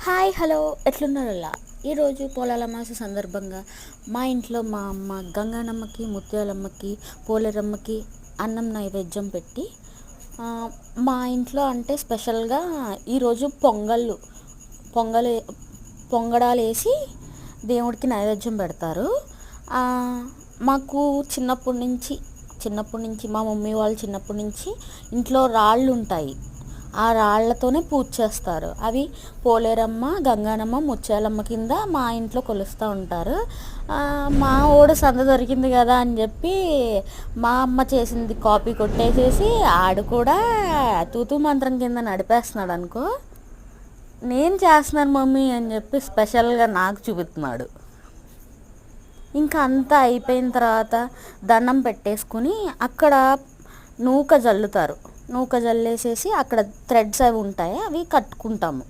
Hi hello ఎట్లున్నారు అలా ఈరోజు పోలాల అమావాస్య సందర్భంగా మా ఇంట్లో మా అమ్మ గంగానమ్మకి ముత్యాలమ్మకి పోలేరమ్మకి అన్నం నైవేద్యం పెట్టి మా ఇంట్లో అంటే స్పెషల్గా ఈరోజు పొంగల్ పొంగడాలు వేసి దేవుడికి నైవేద్యం పెడతారు. మాకు చిన్నప్పటి నుంచి మా మమ్మీ వాళ్ళు చిన్నప్పటి నుంచి ఇంట్లో రాళ్ళు ఉంటాయి. ఆ రాళ్లతోనే పూజ చేస్తారు. అవి పోలేరమ్మ గంగానమ్మ ముత్యాలమ్మ కింద మా ఇంట్లో కొలుస్తూ ఉంటారు. మా ఓడు సంద దొరికింది కదా అని చెప్పి మా అమ్మ చేసింది కాపీ కొట్టేసేసి ఆడు కూడా తూతూ మంత్రం కింద నడిపేస్తున్నాడు అనుకో. నేను చేస్తున్నాను మమ్మీ అని చెప్పి స్పెషల్గా నాకు చూపిస్తున్నాడు. ఇంకా అంతా అయిపోయిన తర్వాత దండం పెట్టేసుకుని అక్కడ నూక జల్లుతారు. నూక జల్లేసేసి అక్కడ థ్రెడ్స్ అవి ఉంటాయి, అవి కట్టుకుంటాము.